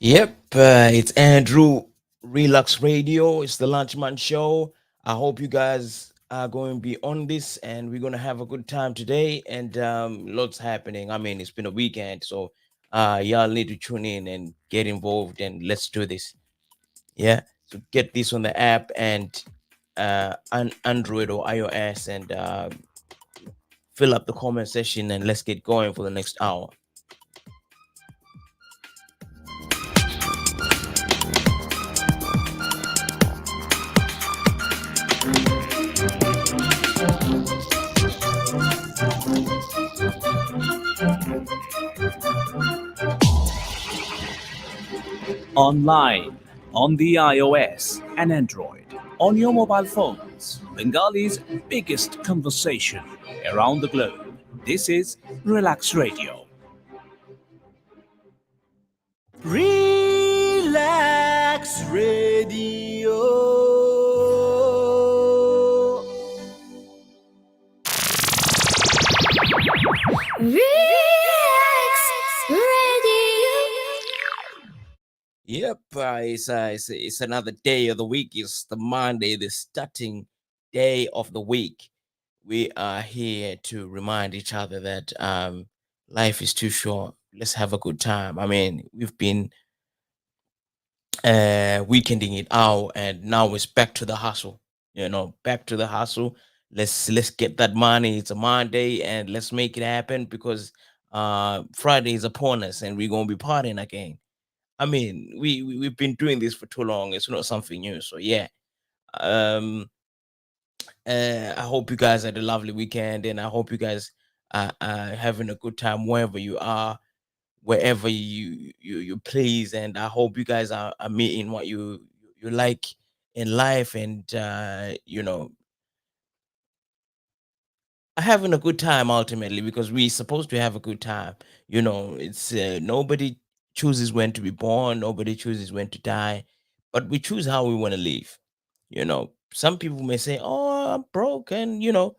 Yep, it's Andrew, Relax Radio. It's the Lunchman Show. I hope you guys are going to be on this and we're going to have a good time today. And lots happening. I mean, it's been a weekend, so y'all need to tune in and get involved and let's do this. Yeah, so get this on the app and Android or iOS and fill up the comment section and let's get going for the next hour. Online, on the iOS and Android, on your mobile phones, Bengali's biggest conversation around the globe. This is Relax Radio. Relax Radio. Relax Radio. Yep, it's another day of the week. It's the Monday, the starting day of the week. We are here to remind each other that life is too short. Let's have a good time. I mean, we've been weekending it out, and now it's back to the hustle. Back to the hustle. Let's get that money. It's a Monday, and let's make it happen because Friday is upon us, and we're gonna be partying again. I mean, we've been doing this for too long. It's not something new. So yeah. Um I hope you guys had a lovely weekend and I hope you guys are having a good time wherever you are, wherever you please, and I hope you guys are meeting what you like in life and having a good time ultimately because we're supposed to have a good time. It's nobody chooses when to be born, nobody chooses when to die, but we choose how we want to live. Some people may say, oh, I'm broke, and you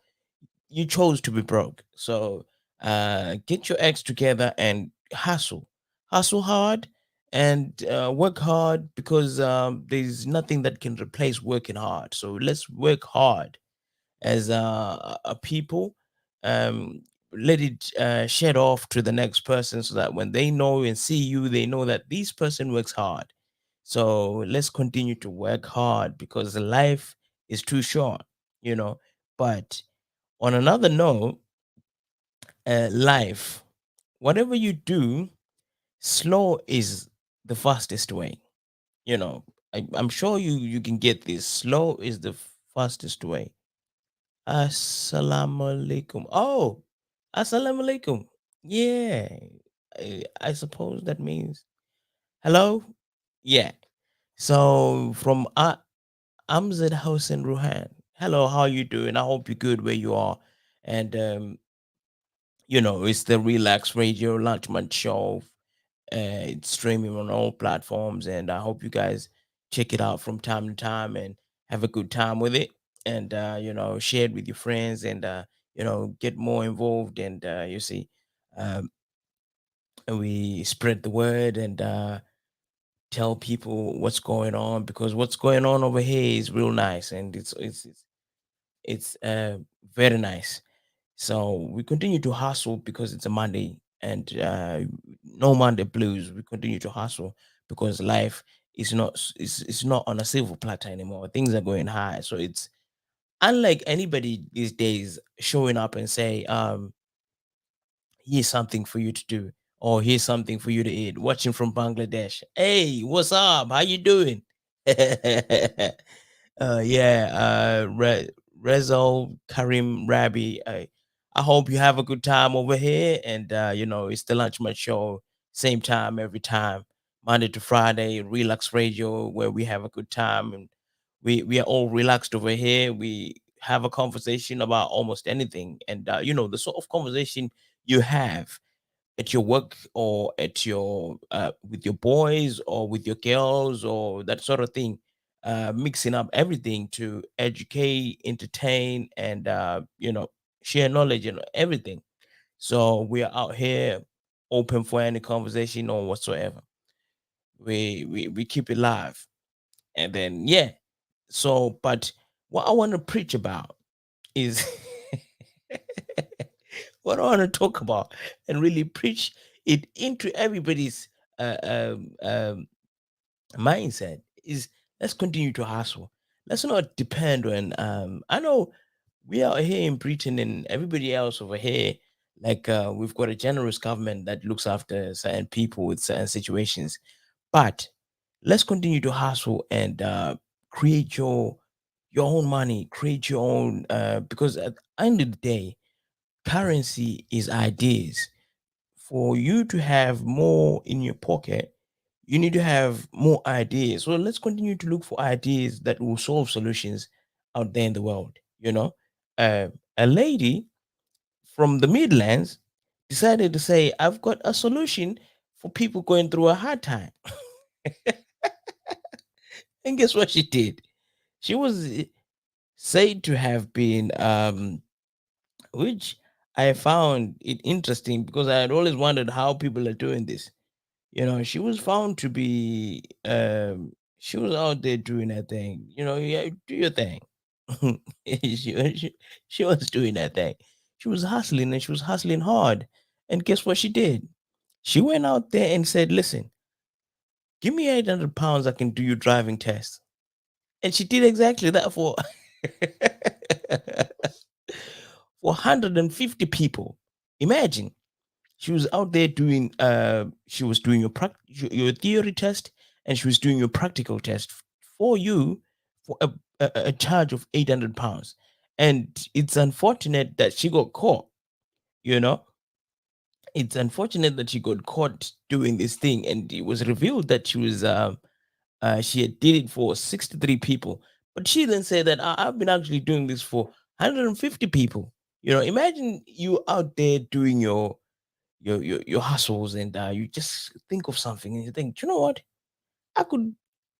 chose to be broke. So get your ex together and hustle hard and work hard because there's nothing that can replace working hard. So let's work hard as a people. um Let it shed off to the next person so that when they know and see you, they know that this person works hard. So let's continue to work hard because life is too short you know but on another note, life, whatever you do, slow is the fastest way. I'm sure you can get this. Slow is the fastest way. Assalamu alaikum. Oh, assalamu alaikum. Yeah, I suppose that means hello. Yeah. So from Amzad Hossein Ruhan. Hello, how you doing? I hope you're good where you are. And it's the Relax Radio Lunchman Show. It's streaming on all platforms, and I hope you guys check it out from time to time and have a good time with it. And share it with your friends, and get more involved. And you see, um, we spread the word and tell people what's going on because what's going on over here is real nice, and it's very nice. So we continue to hustle because it's a Monday and no Monday blues. We continue to hustle because life is it's not on a silver platter anymore. Things are going high. So it's unlike anybody these days showing up and say, here's something for you to do or here's something for you to eat. Watching from Bangladesh. Hey, what's up? How you doing? Yeah, Rezal Karim Rabi. I hope you have a good time over here. And, it's the Lunchman Show, same time every time, Monday to Friday, Relax Radio, where we have a good time. And we are all relaxed over here. We have a conversation about almost anything. And, the sort of conversation you have at your work or at your with your boys or with your girls or that sort of thing, mixing up everything to educate, entertain, and share knowledge and everything. So we are out here open for any conversation or whatsoever. we keep it live. And then yeah, so but what I want to preach about is what I want to talk about and really preach it into everybody's mindset is, let's continue to hustle. Let's not depend on I know we are here in Britain and everybody else over here, like we've got a generous government that looks after certain people with certain situations. But let's continue to hustle and create your own money, create your own because at the end of the day, currency is ideas. For you to have more in your pocket, you need to have more ideas. So let's continue to look for ideas that will solve solutions out there in the world. You know, uh, a lady from the Midlands decided to say, "I've got a solution for people going through a hard time." And guess what she did? She was said to have been, which I found it interesting because I had always wondered how people are doing this. You know, she was found to be, she was out there doing her thing. You know, yeah, do your thing. She was doing that thing. She was hustling and she was hustling hard. And guess what she did? She went out there and said, "Listen, give me £800, I can do your driving test." And she did exactly that for for 150 people. Imagine, she was out there doing she was doing your theory test, and she was doing your practical test for you for a charge of £800. And it's unfortunate that she got caught, you know. It's unfortunate that she got caught doing this thing, and it was revealed that she had did it for 63 people. But she then said that, I've been actually doing this for 150 people." You know, imagine you out there doing your hustles, and you just think of something and you think, "Do you know what? I could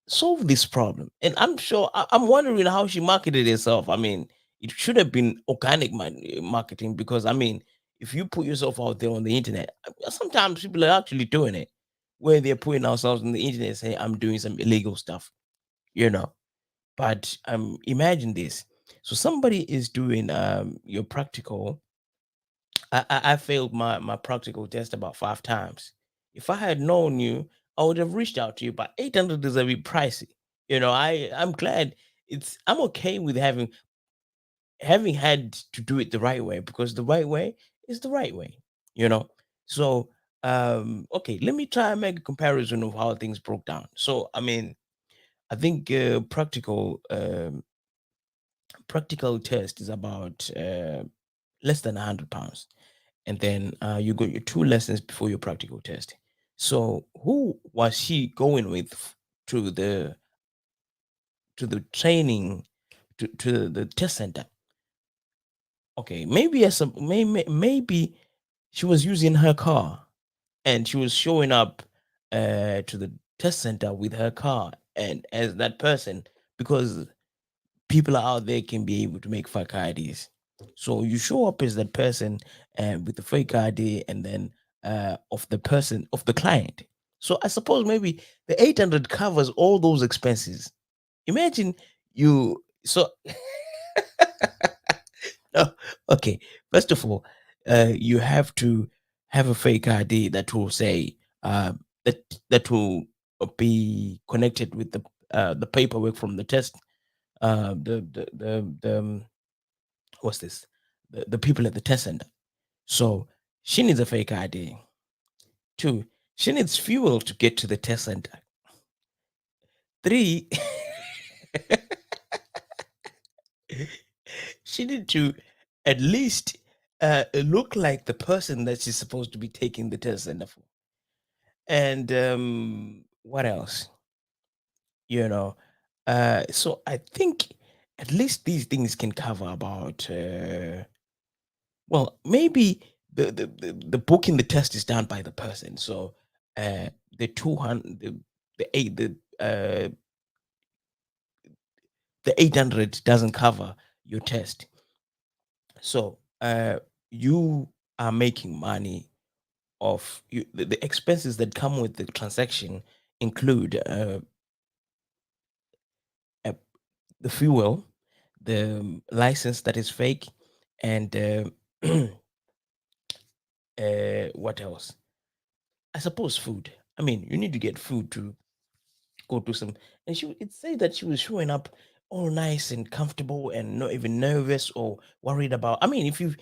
solve this problem." And I'm sure I'm wondering how she marketed herself. I mean, it should have been organic marketing, because I mean, if you put yourself out there on the internet, sometimes people are actually doing it, where they're putting ourselves on the internet saying, "I'm doing some illegal stuff," you know. But imagine this. So somebody is doing your practical. I failed my practical test about 5 times. If I had known you, I would have reached out to you. But 800 is a bit pricey. You know, I'm glad, I'm okay with having had to do it the right way, because the right way is the right way. You know, so okay, let me try and make a comparison of how things broke down. So I mean, I think practical test is about less than £100, and then you got your 2 lessons before your practical test. So who was she going with to the training, to the test center? Okay, maybe maybe she was using her car, and she was showing up to the test center with her car and as that person, because people out there can be able to make fake IDs. So you show up as that person with the fake ID, and then of the person, of the client. So I suppose maybe the 800 covers all those expenses. Imagine you. So no, okay. First of all, you have to have a fake ID that will say that will be connected with the paperwork from the test. What's this? The people at the test center. So she needs a fake ID. Two, she needs fuel to get to the test center. Three, she need to at least look like the person that she's supposed to be taking the test center for. And what else? You know, so I think at least these things can cover about. Well, maybe the booking the test is done by the person. So the 200, the eight the 800 doesn't cover your test. So you are making money off the expenses that come with the transaction include uh, the fuel, the license that is fake, and what else? I suppose food. I mean, you need to get food to go to some. And it said that she was showing up all nice and comfortable and not even nervous or worried about. I mean, if you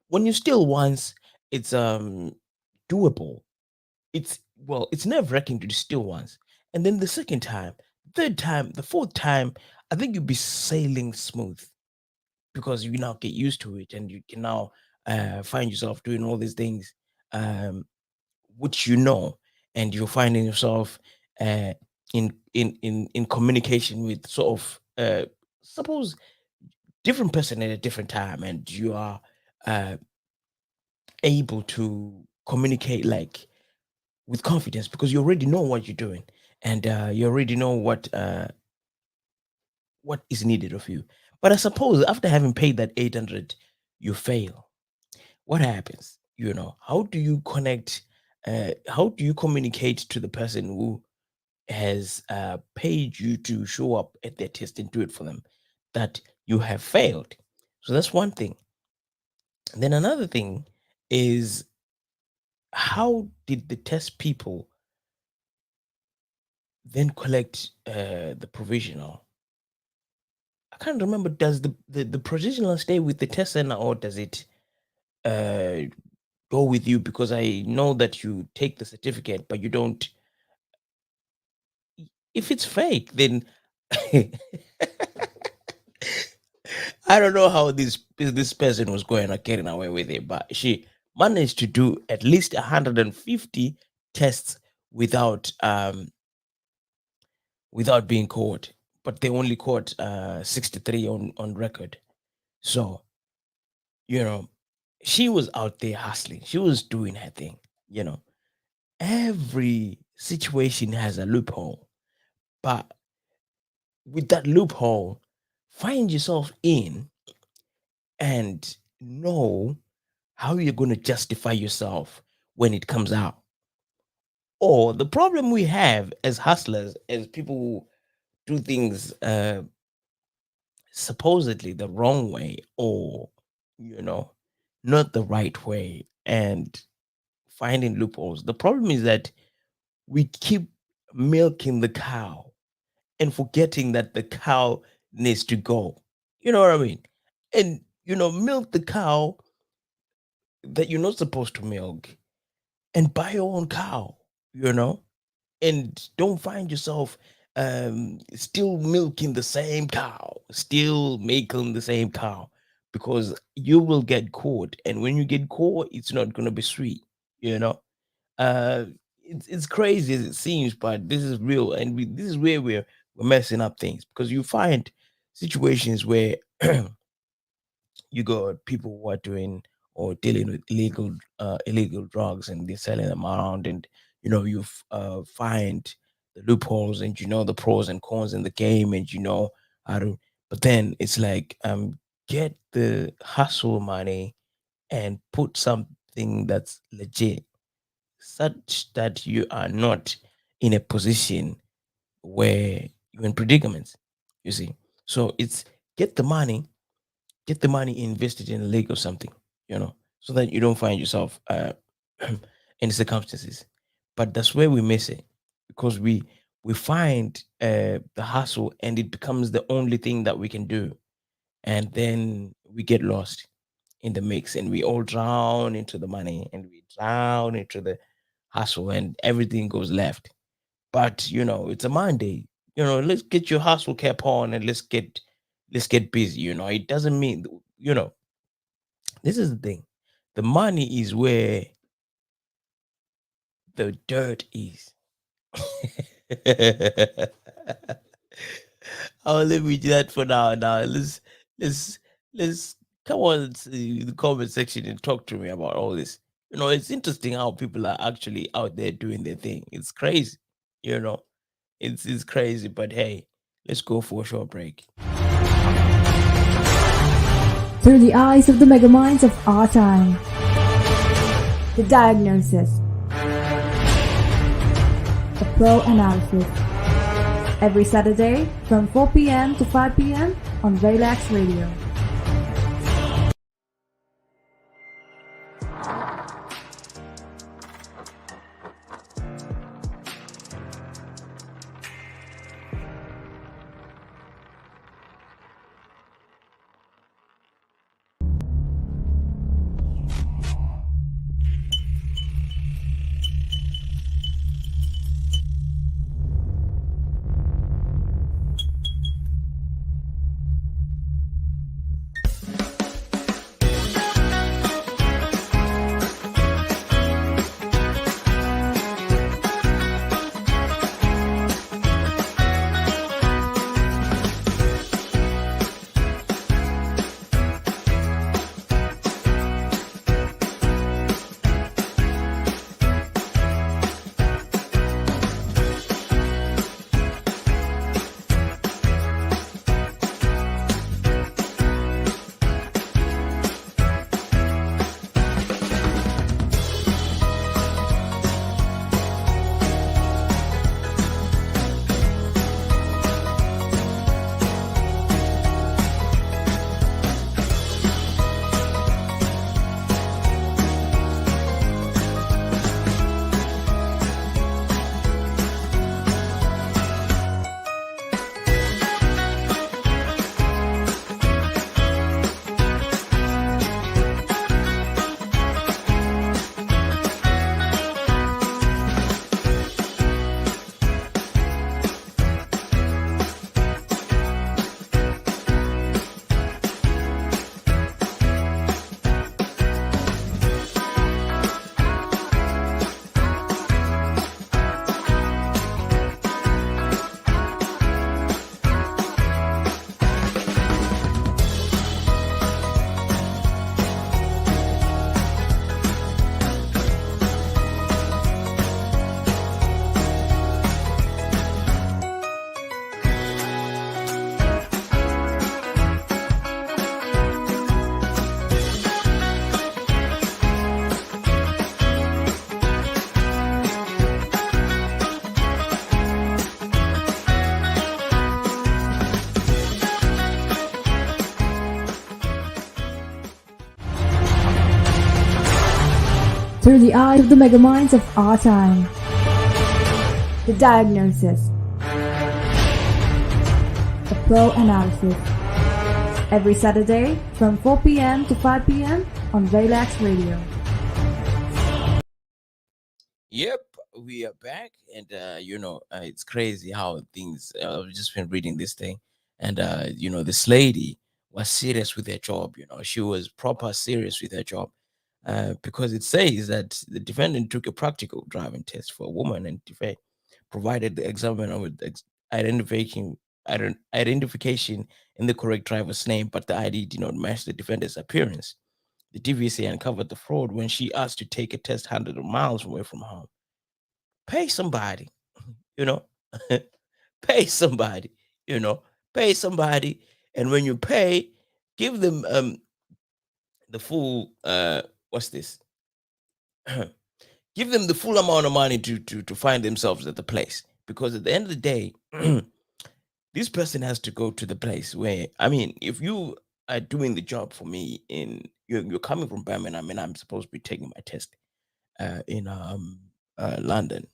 when you steal once, it's doable. It's well, it's nerve wracking to steal once, and then the second time, third time, the fourth time, I think you'll be sailing smooth because you now get used to it and you can now find yourself doing all these things um, which you know, and you're finding yourself uh, in communication with sort of suppose different person at a different time, and you are uh, able to communicate like with confidence because you already know what you're doing, and you already know what is needed of you. But I suppose after having paid that 800, you fail. What happens? How do you connect? How do you communicate to the person who has paid you to show up at their test and do it for them that you have failed? So that's one thing. And then another thing is, how did the test people then collect the provisional? I can't remember. Does the provisional stay with the test center, or does it uh, go with you? Because I know that you take the certificate, but you don't. If it's fake, then I don't know how this person was going or getting away with it, but she managed to do at least 150 tests without without being caught. But they only caught 63 on record. So you know, she was out there hustling. She was doing her thing. You know, every situation has a loophole, but with that loophole, find yourself in and know how you're going to justify yourself when it comes out. Or the problem we have as hustlers, as people who do things supposedly the wrong way, or you know, not the right way, and finding loopholes. The problem is that we keep milking the cow and forgetting that the cow needs to go. You know what I mean? And milk the cow that you're not supposed to milk and buy your own cow, you know? And don't find yourself still milking the same cow, still making the same cow, because you will get caught. And when you get caught, it's not going to be sweet, you know? Uh, it's crazy as it seems, but this is real. And this is where we're messing up things, because you find situations where you got people who are doing or dealing with illegal drugs, and they're selling them around, and you find the loopholes, and the pros and cons in the game, and how to. But then it's like get the hustle money and put something that's legit, such that you are not in a position where you're in predicaments. You see, so it's get the money get the money invested in a lake or something, so that you don't find yourself in circumstances. But that's where we miss it, because we find the hustle, and it becomes the only thing that we can do, and then we get lost in the mix, and we all drown into the money, and we drown into the hustle, and everything goes left. But it's a Monday. Let's get your hustle cap on, and let's get busy. It doesn't mean you know this is the thing. The money is where the dirt is. I'll leave with that for now. Now let's let's come on to the comment section and talk to me about all this. It's interesting how people are actually out there doing their thing. It's crazy. You know, it's crazy. But hey, let's go for a short break. Through the eyes of the megaminds of our time. The diagnosis. a pro analysis. Every Saturday from 4 p.m. to 5 p.m. on Relax Radio. Through the eyes of the megaminds of our time. The diagnosis. A pro analysis. Every Saturday from 4 p.m. to 5 p.m. on Relax Radio. Yep, we are back, and it's crazy how things. I've just been reading this thing, and this lady was serious with her job. She was proper serious with her job, because it says that the defendant took a practical driving test for a woman and provided the examiner with identification in the correct driver's name, but the ID did not match the defendant's appearance. The DVC uncovered the fraud when she asked to take a test hundreds of miles away from home. Pay somebody, you know, pay somebody, you know, pay somebody, and when you pay, give them the full what's this? Give them the full amount of money to find themselves at the place, because at the end of the day, this person has to go to the place where, I mean, if you are doing the job for me in you're coming from Birmingham and I'm supposed to be taking my test in London,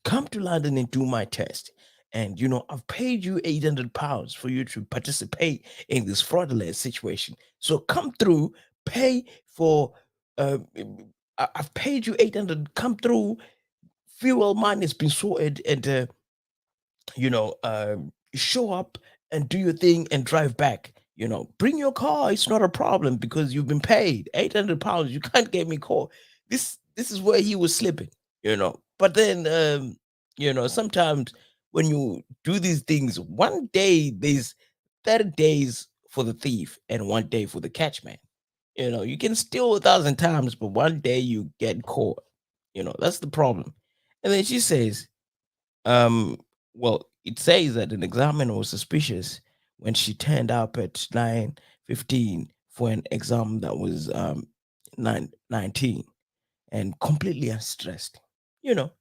come to London and do my test. And I've paid you £800 for you to participate in this fraudulent situation. So come through, pay for. I've paid you 800. Come through. Fuel money has been sorted, and you know, show up and do your thing and drive back. Bring your car. It's not a problem because you've been paid £800. You can't get me caught. This is where he was slipping. But then sometimes when you do these things, one day there's 30 days for the thief and one day for the catchman. You can steal 1,000 times, but one day you get caught. That's the problem. And then she says, well, it says that an examiner was suspicious when she turned up at 9:15 for an exam that was 9:19, and completely unstressed. You know,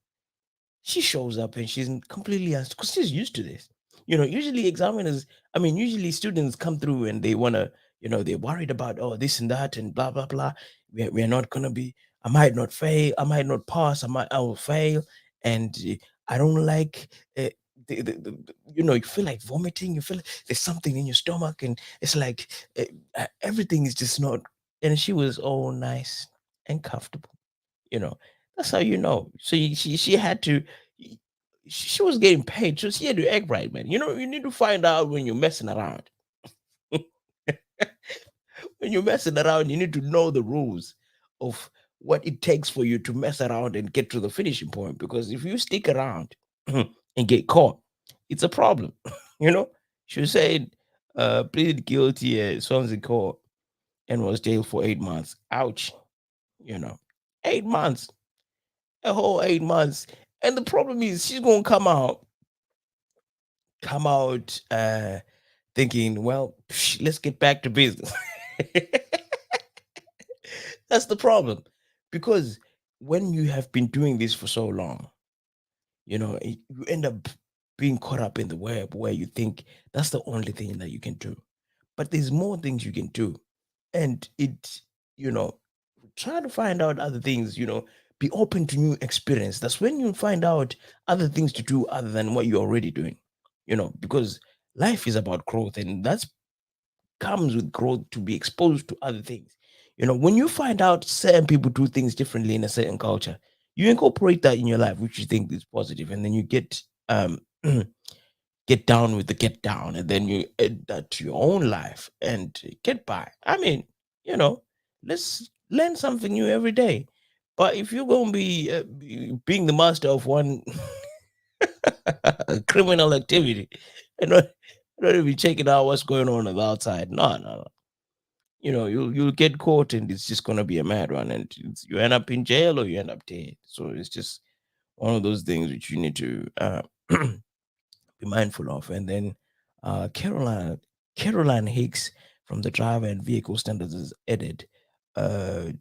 She shows up and she's completely because she's used to this. Usually examiners, I mean, usually students come through and they want to, they're worried about, oh, this and that and blah, blah, blah. We're not going to be, I might not fail, I might not pass, I will fail. And I don't like, uh, you feel like vomiting, you feel like there's something in your stomach and it's like everything is just not. And she was all nice and comfortable. You know, that's how you know. So she had to. y- She was getting paid, so she had to act right, man. You need to find out when you're messing around. When you're messing around, you need to know the rules of what it takes for you to mess around and get to the finishing point. Because if you stick around and get caught, it's a problem. you know, she said, pleaded guilty at Swansea court and was jailed for 8 months. Ouch. You know, 8 months, a whole 8 months. And the problem is she's gonna come out thinking, well, let's get back to business. That's the problem. Because when you have been doing this for so long, you end up being caught up in the web where you think that's the only thing that you can do. But there's more things you can do. And you know, try to find out other things, be open to new experience. That's when you find out other things to do other than what you're already doing, because life is about growth and that's comes with growth to be exposed to other things. When you find out certain people do things differently in a certain culture, you incorporate that in your life, which you think is positive, and then you get down with the get down, and then you add that to your own life and get by. I mean, you know, let's learn something new every day. But if you're gonna be being the master of one criminal activity and not even checking out what's going on the outside, no, no, no. You'll get caught, and it's just gonna be a mad one, and you end up in jail or you end up dead. So it's just one of those things which you need to be mindful of. And then Caroline Hicks from the Driver and Vehicle Standards is added.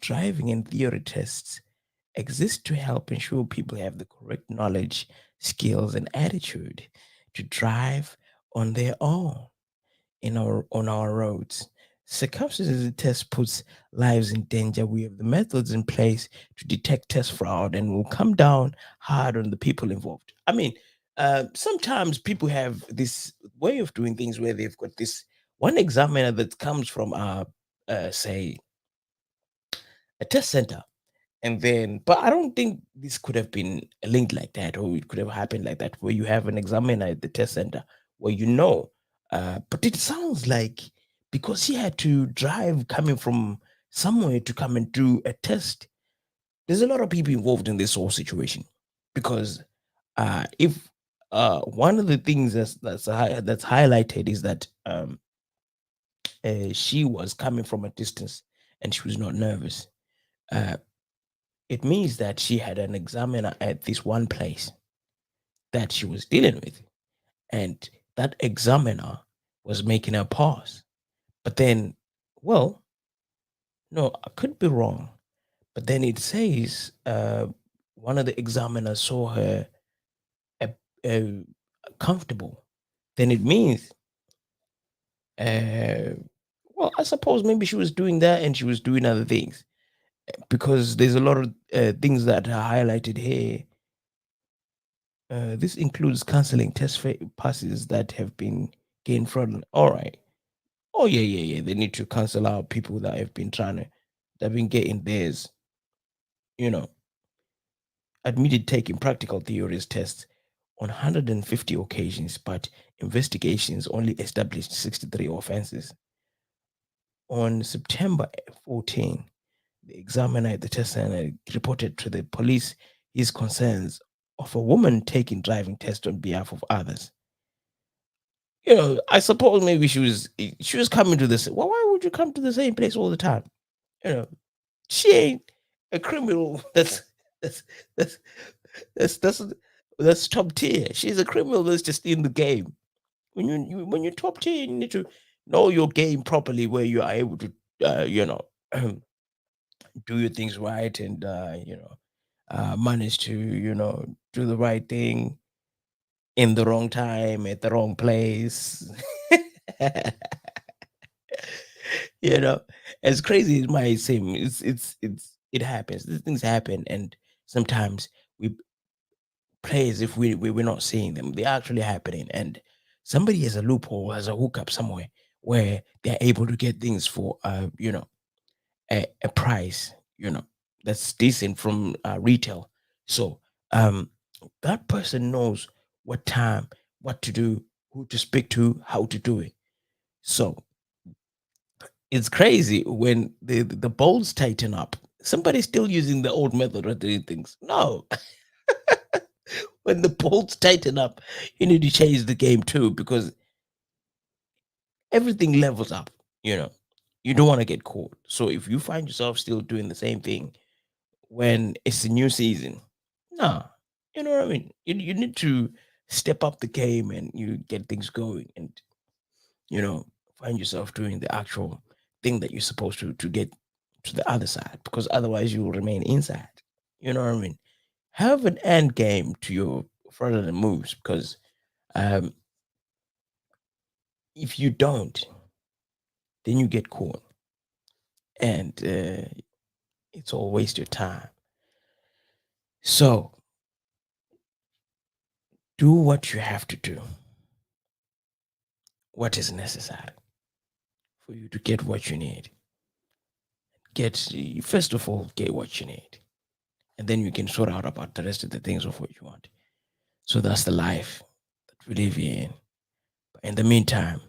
Driving and theory tests exist to help ensure people have the correct knowledge, skills, and attitude to drive on their own on our roads. Circumstances test puts lives in danger. We have the methods in place to detect test fraud, and will come down hard on the people involved. I mean, sometimes people have this way of doing things where they've got this one examiner that comes from, say, a test center, and then, but I don't think this could have been linked like that, or it could have happened like that, where you have an examiner at the test center where but it sounds like because he had to drive coming from somewhere to come and do a test, there's a lot of people involved in this whole situation. Because if one of the things that's highlighted is that she was coming from a distance and she was not nervous. Uh, it means that she had an examiner at this one place that she was dealing with, and that examiner was making her pause. But then, well, no, I could be wrong. But then it says one of the examiners saw her uh, uh, comfortable. Then it means, uh, well, I suppose maybe she was doing that and she was doing other things, because there's a lot of things that are highlighted here. This includes canceling passes that have been gained fraudulent. All right. Oh yeah, yeah, yeah. They need to cancel out people that have been that have been getting theirs. You know, admitted taking practical theories tests on 150 occasions, but investigations only established 63 offenses. On September 14, the examiner at the test center reported to the police his concerns of a woman taking driving tests on behalf of others. I suppose maybe she was coming to this. Well, why would you come to the same place all the time? You know, she ain't a criminal. That's that's that's that's that's top tier. She's a criminal that's just in the game. When you're top tier, you need to know your game properly, where you are able to, do your things right, and managed to, do the right thing in the wrong time at the wrong place. you know, as crazy as it might seem, it happens. These things happen, and sometimes we play as if we're not seeing them. They're actually happening, and somebody has a loophole, has a hookup somewhere where they're able to get things for a price, that's decent from retail. So that person knows what time, what to do, who to speak to, how to do it. So it's crazy when the bolts tighten up. Somebody's still using the old method of doing things. No, when the bolts tighten up, you need to change the game too, because everything levels up. You know, you don't want to get caught. So if you find yourself still doing the same thing when it's a new season, nah, you know what I mean. You need to step up the game and you get things going, and you know find yourself doing the actual thing that you're supposed to get to the other side, because otherwise you will remain inside. You know what I mean. Have an end game to your further moves, because um, if you don't, then you get caught, and it's all waste your time. So do what you have to do, what is necessary for you to get what you need. Get First of all, get what you need, and then you can sort out about the rest of the things of what you want. So that's the life that we live in. But in the meantime,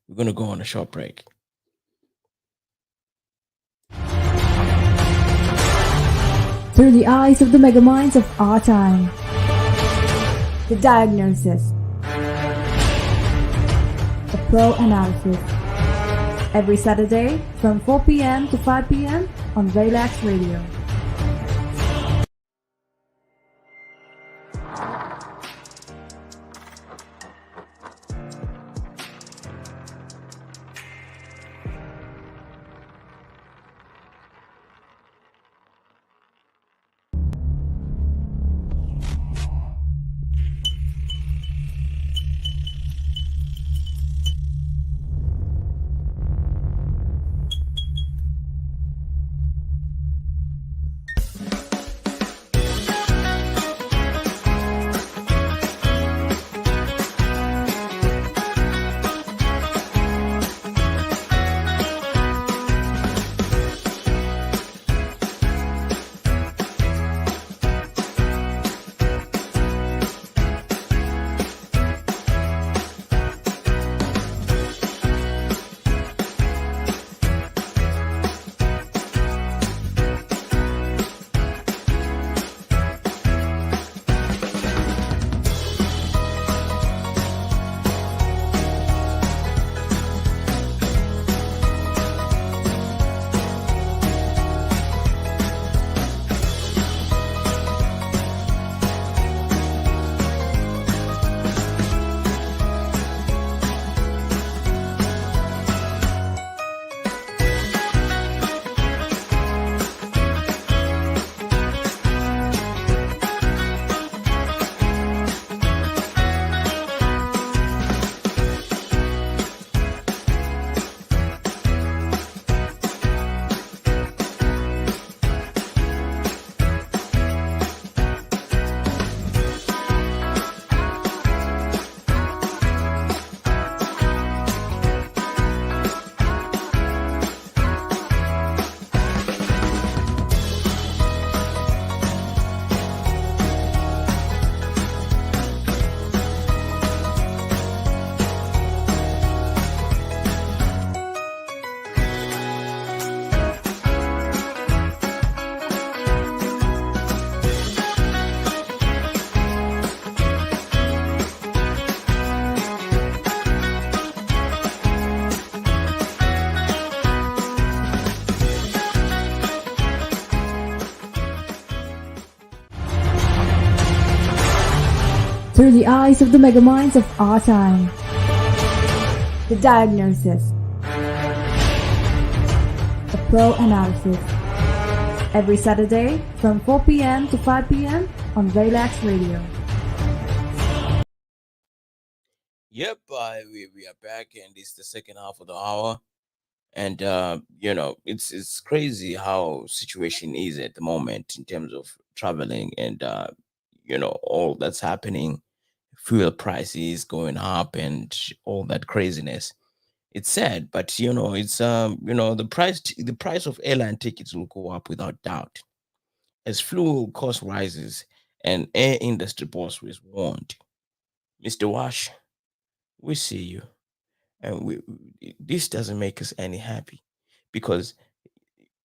we're gonna go on a short break. Through the eyes of the megaminds of our time. The diagnosis. A pro analysis. Every Saturday from 4 p.m. to 5 p.m. on Relax Radio. Through the eyes of the megaminds of our time. The diagnosis. A pro analysis. Every Saturday from 4 p.m. to 5 p.m. on Relax Radio. Yep, we are back, and it's the second half of the hour. And it's crazy how situation is at the moment in terms of traveling, and all that's happening, fuel prices going up, and all that craziness. It's sad, but it's the price of airline tickets will go up without doubt as fuel cost rises, and air industry boss was warned. Mr. Wash, we see you, and this doesn't make us any happy, because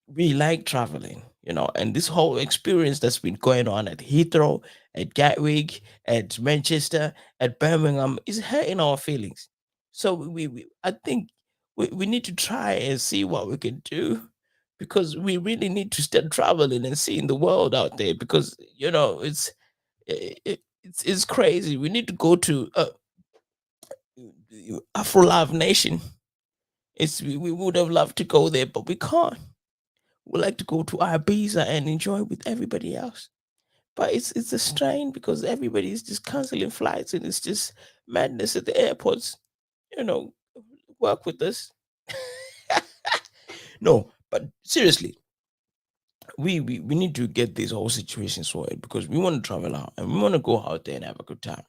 we like traveling, and this whole experience that's been going on at Heathrow, at Gatwick, at Manchester, at Birmingham is hurting our feelings. So I think we need to try and see what we can do, because we really need to start traveling and seeing the world out there, because it's crazy. We need to go to Afro Love Nation. We would have loved to go there, but we can't. We like to go to Ibiza and enjoy with everybody else. But it's a strain, because everybody is just canceling flights, and it's just madness at the airports. You know, work with us. No, but seriously, we need to get this whole situation sorted, because we want to travel out and we want to go out there and have a good time,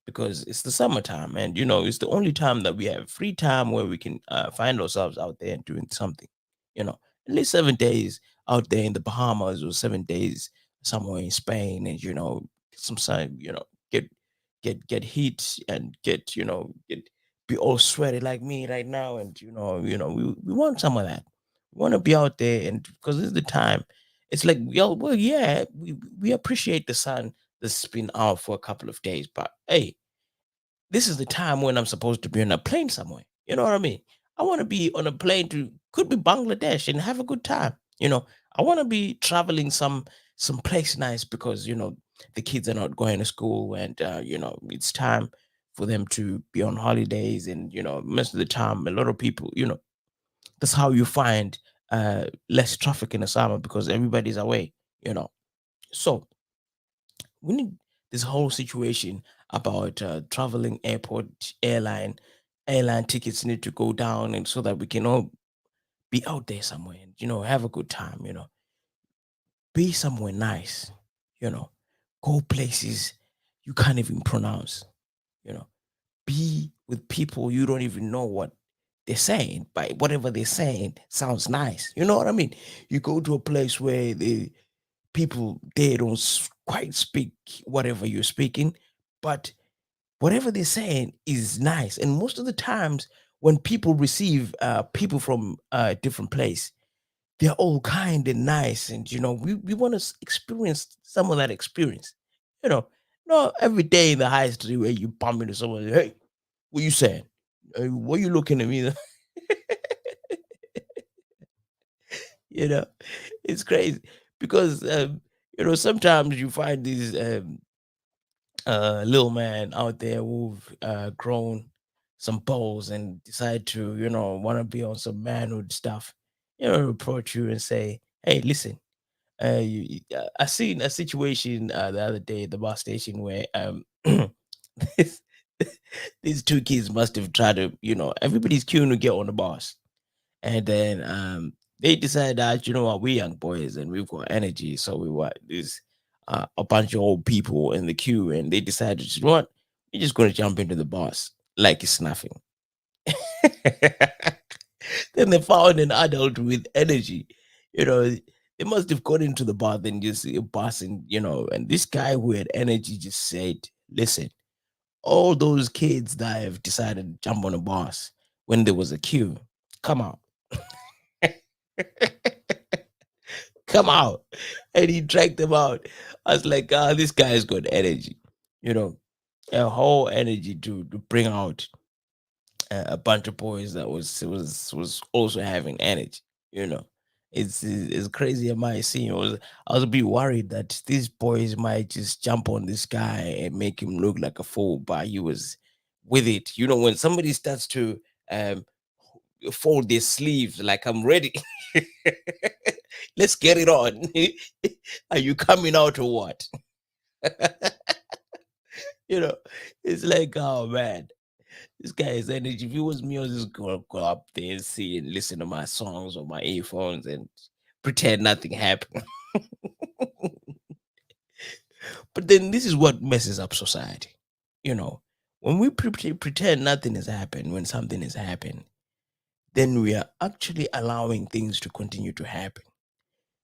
because it's the summertime, and it's the only time that we have free time where we can find ourselves out there and doing something. At least 7 days out there in the Bahamas, or 7 days somewhere in Spain, and some sun, get heat, and get be all sweaty like me right now, and we want some of that. We want to be out there, and because this is the time. It's like, well, yeah, we appreciate the sun that's been out for a couple of days, but hey, this is the time when I'm supposed to be on a plane somewhere. You know what I mean? I want to be on a plane to, could be Bangladesh, and have a good time. I want to be traveling some place nice, because the kids are not going to school, and it's time for them to be on holidays, and most of the time, a lot of people, that's how you find less traffic in the summer, because everybody's away. You know, so we need this whole situation about traveling, airline tickets need to go down, and so that we can all be out there somewhere, and have a good time. Be somewhere nice. you know go places you can't even pronounce. you know be with people you don't even know what they're saying, but whatever they're saying sounds nice. You know what I mean? You go to a place where the people, they don't quite speak whatever you're speaking, but whatever they're saying is nice. And most of the times, when people receive people from a different place, they're all kind and nice, and we want to experience some of that experience. you know Not every day in the high street where you bump into someone, hey, what you saying? What you looking at me? you know it's crazy, because sometimes you find these little man out there who've grown some balls, and decide to want to be on some manhood stuff. Approach you and say, hey, listen, I seen a situation the other day at the bus station where this, these two kids must have tried to, everybody's queuing to get on the bus, and then they decided that, what, we young boys and we've got energy, so we want this a bunch of old people in the queue, and they decided, what, we're just going to jump into the bus like it's nothing. Then they found an adult with energy. They must have gone into the bath and just bus, and and this guy who had energy just said, listen, all those kids that have decided to jump on a bus when there was a queue, come out. Come out. And he dragged them out. I was like, this guy's got energy, you know, a whole energy to bring out a bunch of boys that was also having energy, you know. It's crazy. I might see. I was a bit worried that these boys might just jump on this guy and make him look like a fool, but he was with it. When somebody starts to um fold their sleeves like I'm ready. Let's get it on. Are you coming out or what? you know, it's like, oh man, this guy is energy. If it was me, I would just go up there and see and listen to my songs on my earphones and pretend nothing happened. But then this is what messes up society. You know, when we pretend nothing has happened, when something has happened, then we are actually allowing things to continue to happen.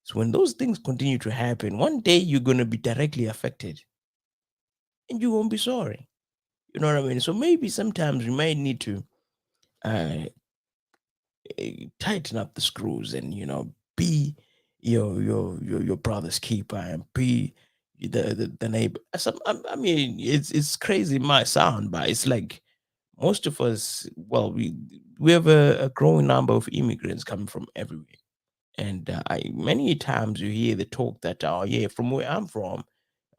So when those things continue to happen, one day you're going to be directly affected and you won't be sorry. You know what I mean? So maybe sometimes we might need to uh, tighten up the screws and, be your brother's keeper and be the neighbor. I mean, it's crazy, my sound, but it's like most of us, well, we have a growing number of immigrants coming from everywhere. And many times you hear the talk that, oh yeah, from where I'm from,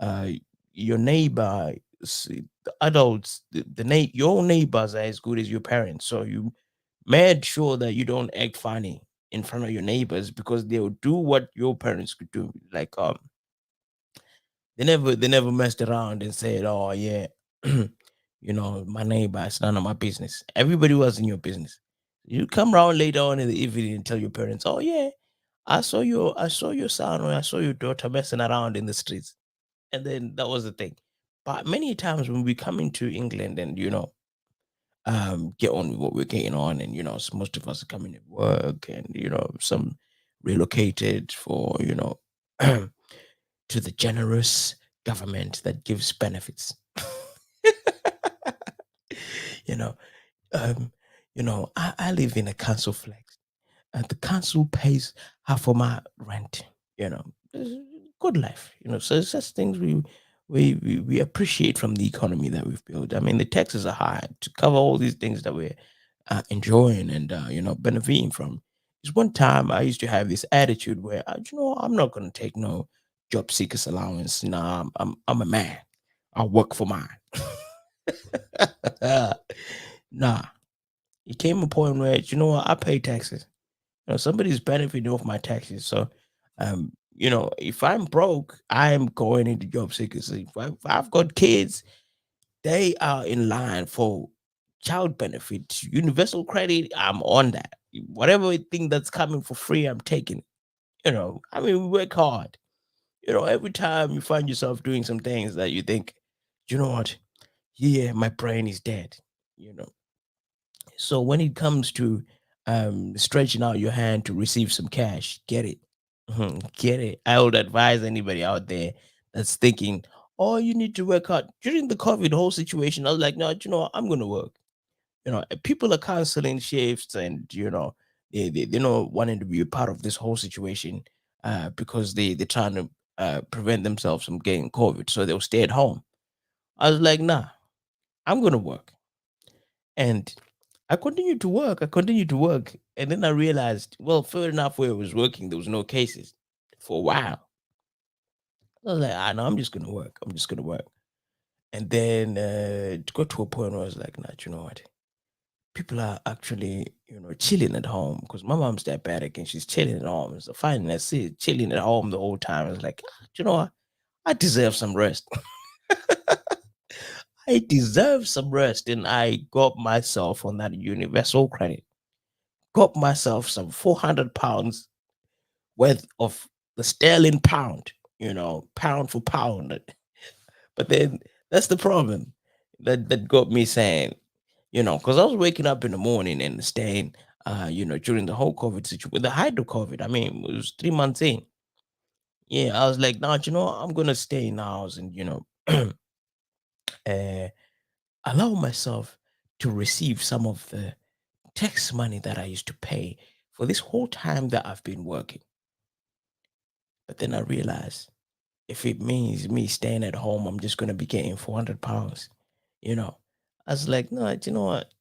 uh, your neighbor, the adults, your neighbors are as good as your parents. So you made sure that you don't act funny in front of your neighbors because they'll do what your parents could do. Like they never messed around and said, oh yeah, my neighbor, it's none of my business. Everybody was in your business. You come around later on in the evening and tell your parents, oh yeah, I saw your son or I saw your daughter messing around in the streets. And then that was the thing. But many times when we come into England and get on with what we're getting on, and most of us are coming to work, and some relocated for to the generous government that gives benefits. you know um I live in a council flex, and the council pays half of my rent. It's a good life. So it's just things we appreciate from the economy that we've built. I mean, the taxes are high to cover all these things that we're enjoying and benefiting from. It's one time I used to have this attitude where I'm not going to take no job seekers allowance. Nah, I'm a man. I'll work for mine. Nah, it came a point where what, I pay taxes. Somebody's benefiting off my taxes. So, if I'm broke, I am going into job seekers. If I've got kids, they are in line for child benefit, universal credit. I'm on that. Whatever thing that's coming for free, I'm taking. I mean, we work hard. Every time you find yourself doing some things that you think, you know what? Yeah, my brain is dead. You know, so when it comes to stretching out your hand to receive some cash, get it. Get it. I would advise anybody out there that's thinking, oh, you need to work hard. During the COVID whole situation, I was like, no, I'm going to work. People are canceling shifts and, they're not wanting to be a part of this whole situation because they're trying to prevent themselves from getting COVID. So they'll stay at home. I was like, nah, I'm going to work. And I continued to work. I continued to work. And then I realized, well, fair enough, where I was working, there was no cases for a while. I was like, no, I'm just going to work. I'm just going to work. And then it got to a point where I was like, nah, you know what? People are actually, chilling at home because my mom's diabetic and she's chilling at home. So finding I see chilling at home the whole time. I was like, you know what? I deserve some rest. I deserve some rest. And I got myself on that universal credit. Got myself some £400 worth of the sterling pound, pound for pound. But then that's the problem that got me saying, because I was waking up in the morning and staying, during the whole COVID situation, with the height of COVID. I mean, it was 3 months in. Yeah, I was like, now, I'm gonna stay in the house and uh, allow myself to receive some of the tax money that I used to pay for this whole time that I've been working. But then I realized if it means me staying at home, I'm just gonna be getting £400. You know, I was like, no, you know what?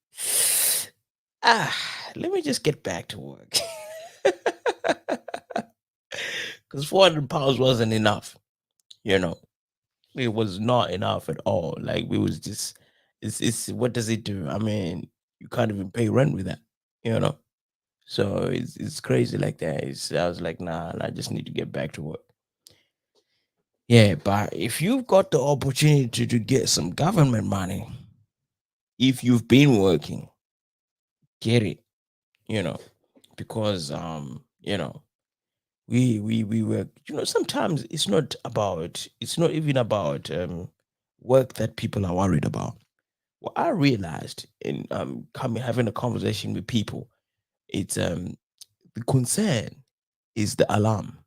Let me just get back to work. Because £400 wasn't enough. You know, it was not enough at all. Like we was just, it's what does it do? I mean, you can't even pay rent with that. You know. So it's crazy like that. I was like, nah, I just need to get back to work. Yeah, but if you've got the opportunity to get some government money, if you've been working, get it. You know, because we work. Sometimes it's not even about work that people are worried about. What I realized in coming having a conversation with people, it's the concern is the alarm.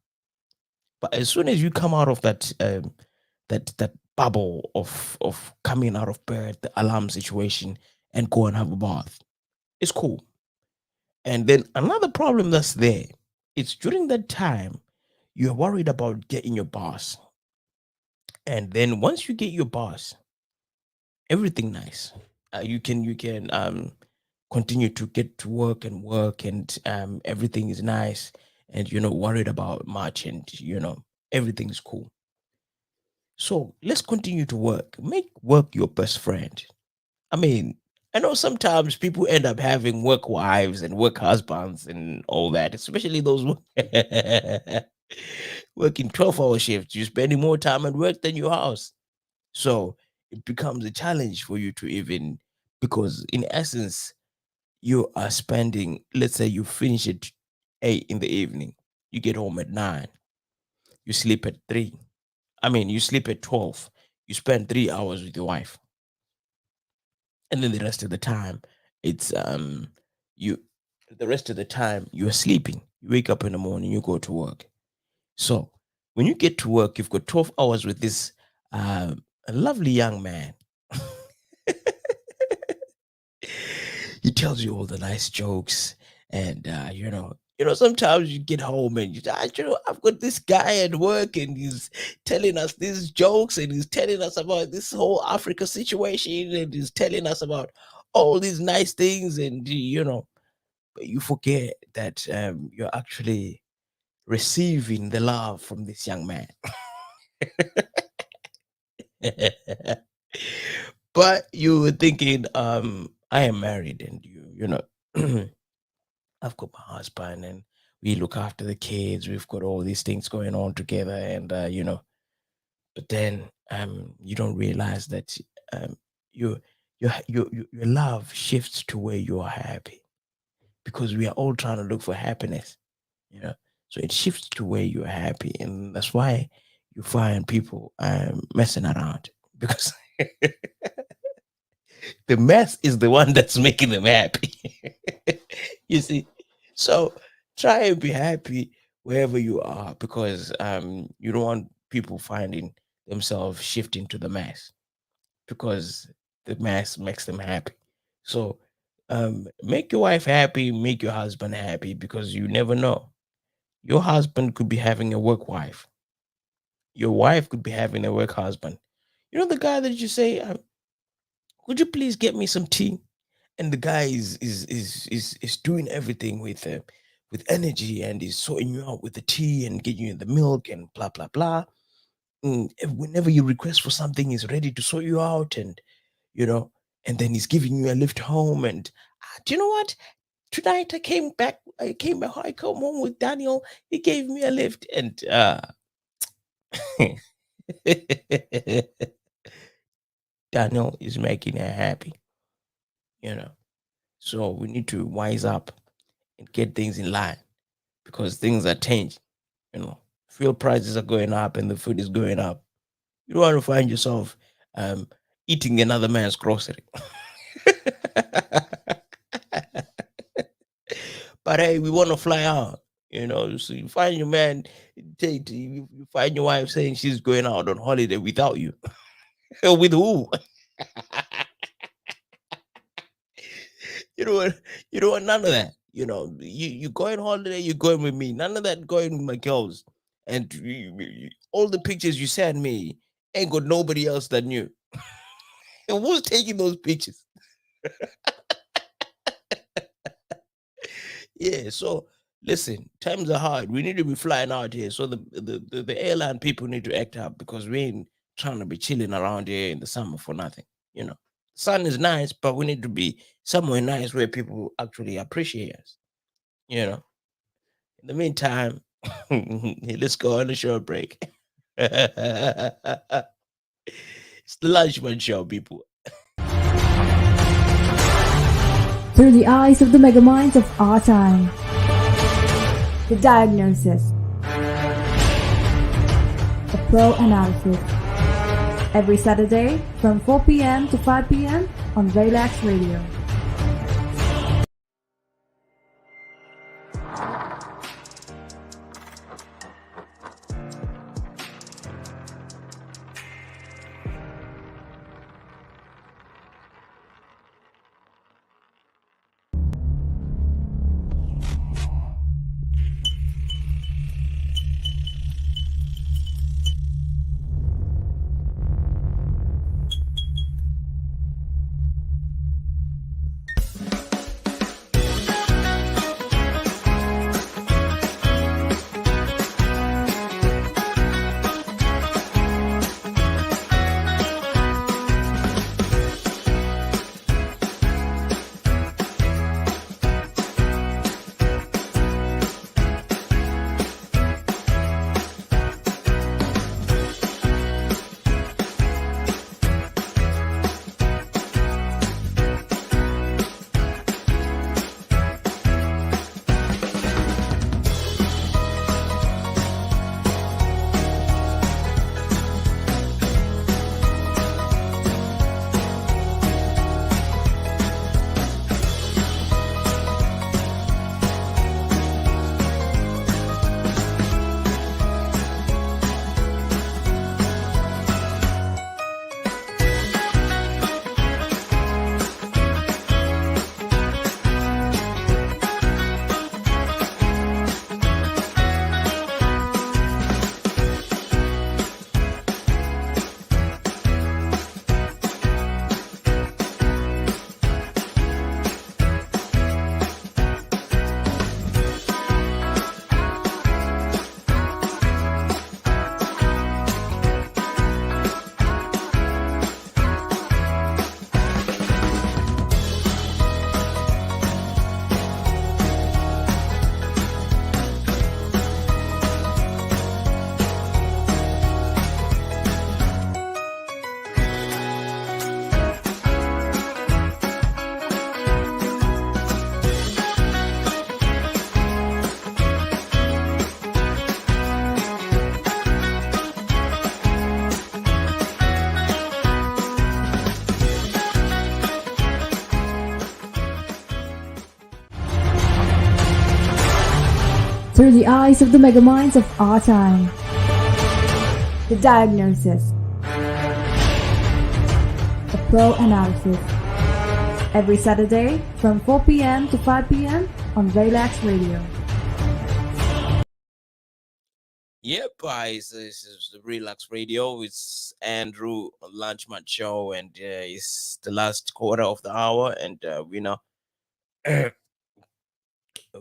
But as soon as you come out of that bubble of coming out of bed, the alarm situation, and go and have a bath, it's cool. And then another problem that's there, it's during that time you're worried about getting your boss. And then once you get your boss, everything nice. You can continue to get to work and work, and everything is nice, and you're not worried about much, and everything is cool. So let's continue to work. Make work your best friend. I mean, I know sometimes people end up having work wives and work husbands and all that, especially those working 12-hour shifts. You're spending more time at work than your house. So it becomes a challenge for you to even, because in essence, you are spending, let's say you finish at 8 in the evening, you get home at 9, you sleep at 3. I mean, you sleep at 12, you spend 3 hours with your wife, and then the rest of the time, it's you the rest of the time you're sleeping. You wake up in the morning, you go to work. So when you get to work, you've got 12 hours with this a lovely young man. He tells you all the nice jokes, and sometimes you get home and I've got this guy at work, and he's telling us these jokes, and he's telling us about this whole Africa situation, and he's telling us about all these nice things, and but you forget that you're actually receiving the love from this young man. But you were thinking, I am married, and I've got my husband, and we look after the kids. We've got all these things going on together, and but then you don't realize that um, your your love shifts to where you are happy, because we are all trying to look for happiness, you know. So it shifts to where you're happy, and that's why you find people messing around, because the mess is the one that's making them happy. You see, so try and be happy wherever you are, because you don't want people finding themselves shifting to the mess, because the mess makes them happy. So make your wife happy, make your husband happy, because you never know. Your husband could be having a work wife. Your wife could be having a work husband. You know the guy that you say, "Would you please get me some tea?" And the guy is doing everything with energy, and is sorting you out with the tea and getting you the milk and blah blah blah. Whenever you request for something, he's ready to sort you out, and you know, and then he's giving you a lift home. And do you know what? Tonight I came home with Daniel. He gave me a lift, and Daniel is making her happy, you know. So we need to wise up and get things in line, because things are changing, you know. Fuel prices are going up and the food is going up. You don't want to find yourself um, eating another man's grocery. But hey, we want to fly out, you know. So you find your man, you find your wife saying she's going out on holiday without you. With who? You know what? You don't want none of that. You know, you go on holiday, you're going with me. None of that going with my girls. And all the pictures you send me ain't got nobody else that knew. And who's taking those pictures? Yeah, so listen, times are hard. We need to be flying out here. So the airline people need to act up, because we ain't trying to be chilling around here in the summer for nothing. You know, sun is nice, but we need to be somewhere nice where people actually appreciate us. You know. In the meantime, let's go on a short break. It's the Lunchman Show, people. Through the eyes of the megaminds of our time. The diagnosis. The pro analysis. Every Saturday from 4 p.m. to 5 p.m. on Relax Radio. Through the eyes of the megaminds of our time. The diagnosis. The pro analysis. Every Saturday from 4 p.m. to 5 p.m. on Relax Radio. Yep, guys, this is the Relax Radio. It's Andrew Lunchman Show, and it's the last quarter of the hour, and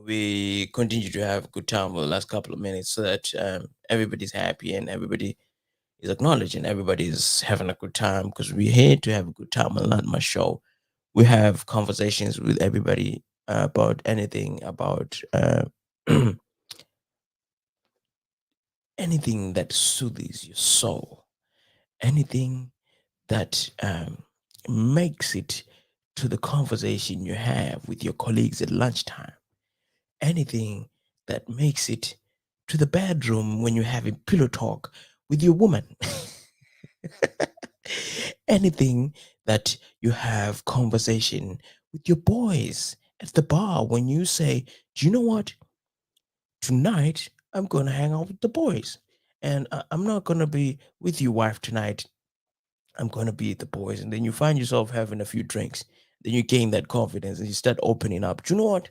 we continue to have a good time for the last couple of minutes, so that everybody's happy and everybody is acknowledging everybody's having a good time, because we're here to have a good time on Lunchman Show. We have conversations with everybody about anything, about anything that soothes your soul, anything that makes it to the conversation you have with your colleagues at lunchtime, anything that makes it to the bedroom when you're having pillow talk with your woman, anything that you have conversation with your boys at the bar when you say, do you know what? Tonight, I'm going to hang out with the boys. And I'm not going to be with your wife tonight. I'm going to be with the boys. And then you find yourself having a few drinks. Then you gain that confidence and you start opening up. Do you know what?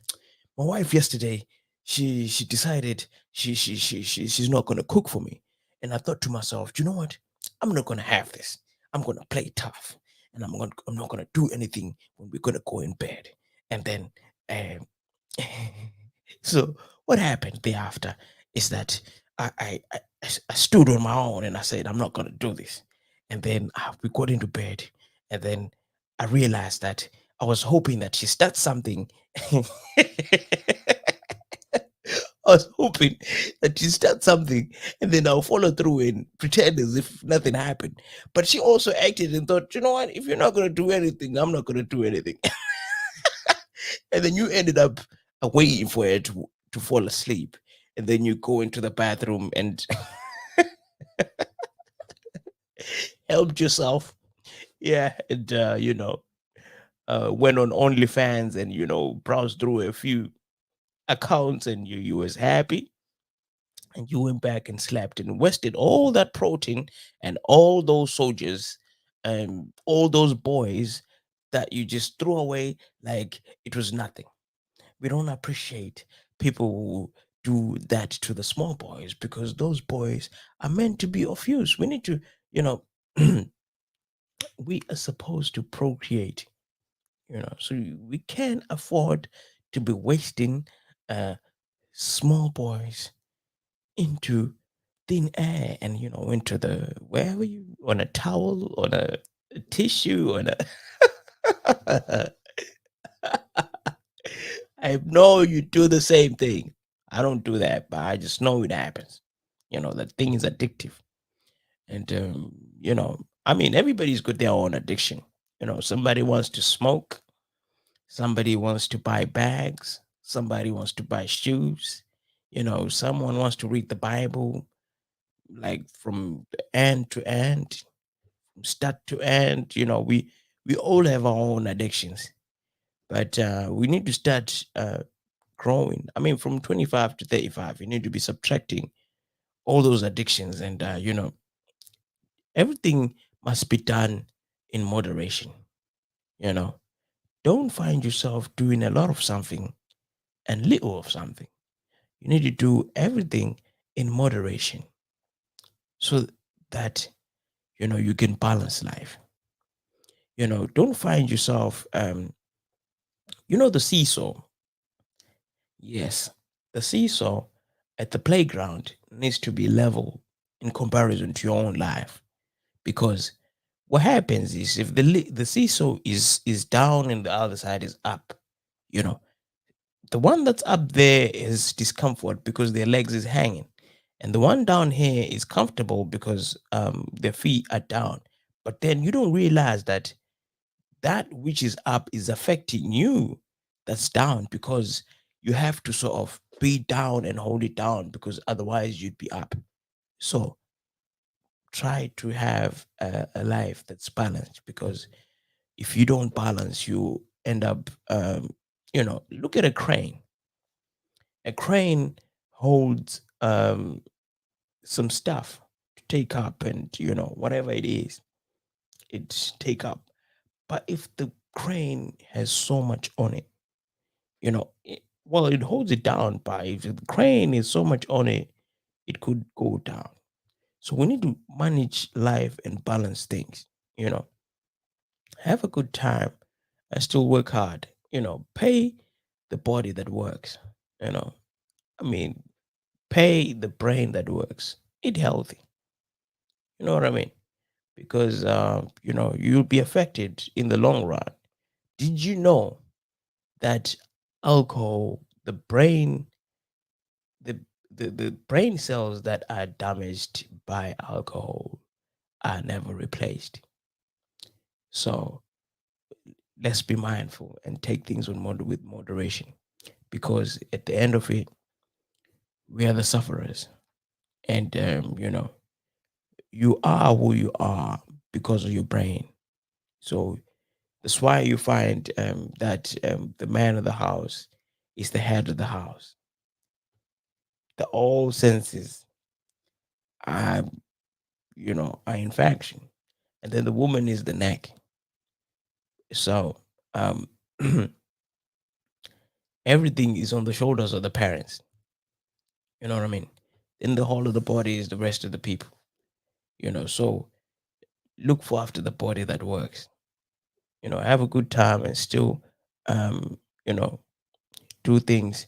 My wife yesterday, she decided she's not going to cook for me. And I thought to myself, do you know what? I'm not going to have this. I'm going to play tough. And I'm not going to do anything when we're going to go in bed. And then um, so what happened thereafter is that I stood on my own and I said, I'm not going to do this. And then we got into bed. And then I realized that I was hoping that she starts something. I was hoping that you start something and then I'll follow through and pretend as if nothing happened. But she also acted and thought, you know what? If you're not gonna do anything, I'm not gonna do anything. And then you ended up waiting for her to fall asleep, and then you go into the bathroom and helped yourself. Yeah, and went on OnlyFans and browsed through a few accounts, and you was happy, and you went back and slept and wasted all that protein and all those soldiers and all those boys that you just threw away like it was nothing. We don't appreciate people who do that to the small boys, because those boys are meant to be of use. We need to, you know, we are supposed to procreate, so we can't afford to be wasting uh, small boys into thin air and, into the, where were you, on a towel, on a tissue, on a. I know you do the same thing. I don't do that, but I just know it happens. That thing is addictive. And, I mean, everybody's got their own addiction. Somebody wants to smoke, somebody wants to buy bags, somebody wants to buy shoes, someone wants to read the Bible, like from end to end, from start to end. We all have our own addictions, but we need to start growing. I mean, from 25 to 35, you need to be subtracting all those addictions, and everything must be done in moderation. You know, don't find yourself doing a lot of something and little of something. You need to do everything in moderation, so that you can balance life. Don't find yourself the seesaw. Yes, the seesaw at the playground needs to be level in comparison to your own life, because what happens is, if the seesaw is down and the other side is up, you know the one that's up there is discomfort because their legs is hanging, and the one down here is comfortable because their feet are down. But then you don't realize that that which is up is affecting you, that's down, because you have to sort of be down and hold it down, because otherwise you'd be up. So try to have a life that's balanced, because if you don't balance, you end up look at a crane. A crane holds some stuff to take up, and whatever it is, it's take up. But if the crane has so much on it, well, it holds it down. But if the crane is so much on it, it could go down. So we need to manage life and balance things. You know, have a good time and still work hard. Pay the body that works. You know, I mean, pay the brain that works. Eat healthy. You know what I mean? Because you'll be affected in the long run. Did you know that alcohol, the the brain cells that are damaged by alcohol are never replaced? So let's be mindful and take things with moderation, because at the end of it, we are the sufferers, and you are who you are because of your brain. So that's why you find that the man of the house is the head of the house. The all senses are, are in faction, and then the woman is the neck. So um, everything is on the shoulders of the parents. You know what I mean? Then the whole of the body is the rest of the people. So look for after the body that works. Have a good time and still, um, you know, do things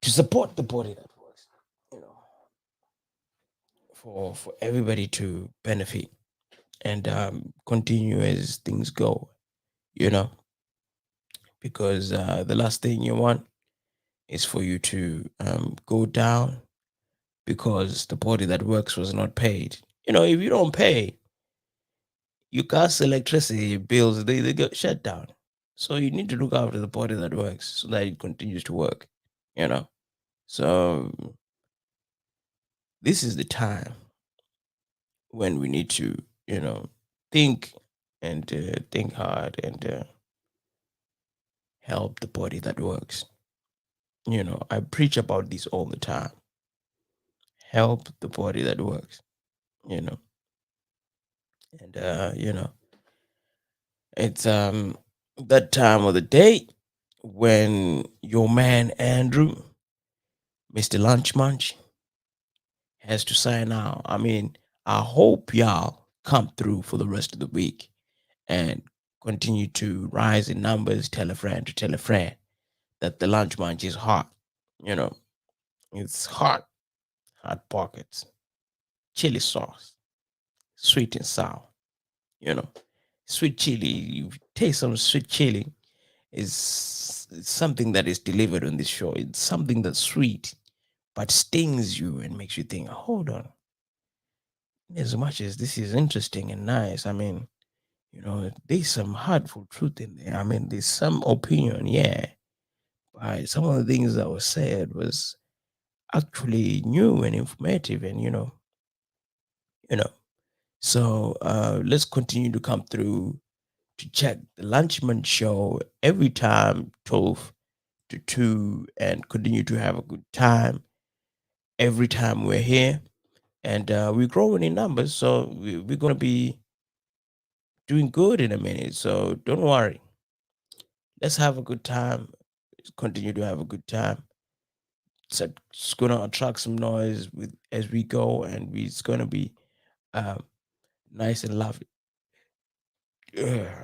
to support the body that works. You know, for everybody to benefit and continue as things go. You know, because the last thing you want is for you to go down because the body that works was not paid. If you don't pay, your gas, electricity bills, they get shut down. So you need to look after the body that works so that it continues to work. You know. So this is the time when we need to, think and think hard and help the body that works. I preach about this all the time. Help the body that works. You know, and it's that time of the day when your man Andrew, Mr. Lunch Munch, has to sign out. I mean, I hope y'all come through for the rest of the week and continue to rise in numbers. Tell a friend to tell a friend that the lunch munch is hot. You know, it's hot pockets, chili sauce, sweet and sour. You know, sweet chili. You taste some sweet chili is something that is delivered on this show. It's something that's sweet, but stings you and makes you think, hold on. As much as this is interesting and nice, I mean, there's some hurtful truth in there. I mean, there's some opinion, yeah. But some of the things that was said was actually new and informative, and you know. So let's continue to come through to check the Lunchman show every time 12 to 2 and continue to have a good time every time we're here. And we're growing in numbers, so we're going to be doing good in a minute. So don't worry. Let's have a good time. Continue to have a good time. It's going to attract some noise with as we go, and it's going to be um, nice and lovely.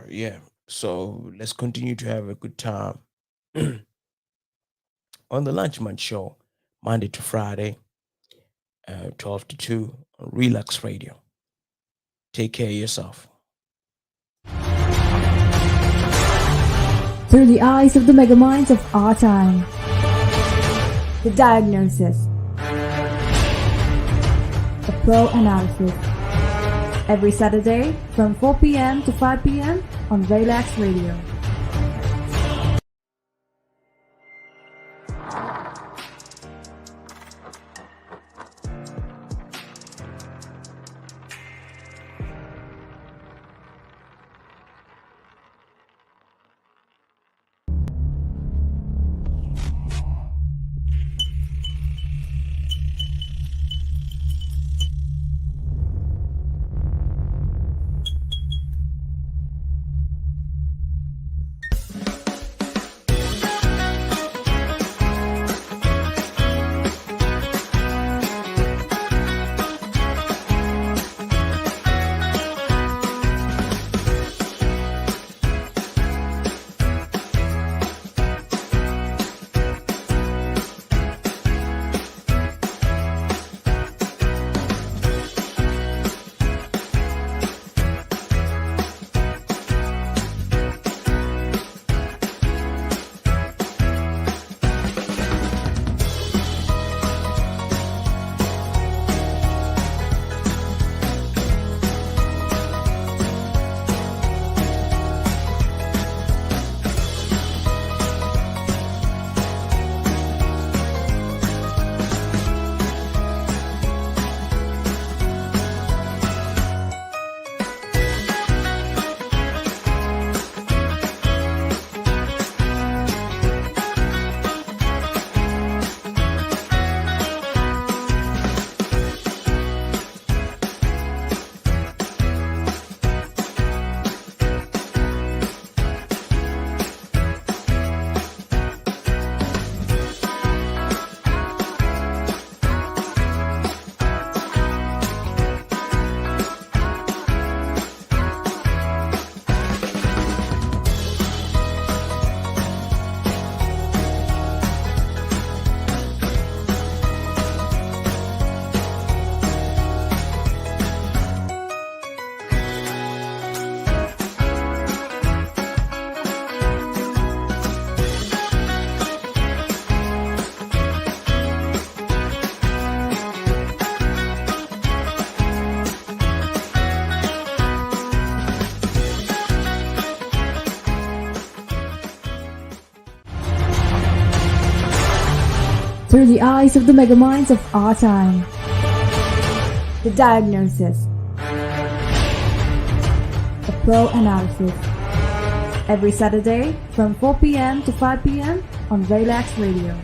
Yeah. So let's continue to have a good time on the Lunchman Show, Monday to Friday, 12 to 2 on Relax Radio. Take care of yourself. Through the eyes of the megaminds of our time. The Diagnosis. A pro analysis. Every Saturday from 4 p.m. to 5 p.m. on Relax Radio. through the eyes of the megaminds of our time. The Diagnosis. A pro analysis. Every Saturday from 4 p.m. to 5 p.m. on Relax Radio.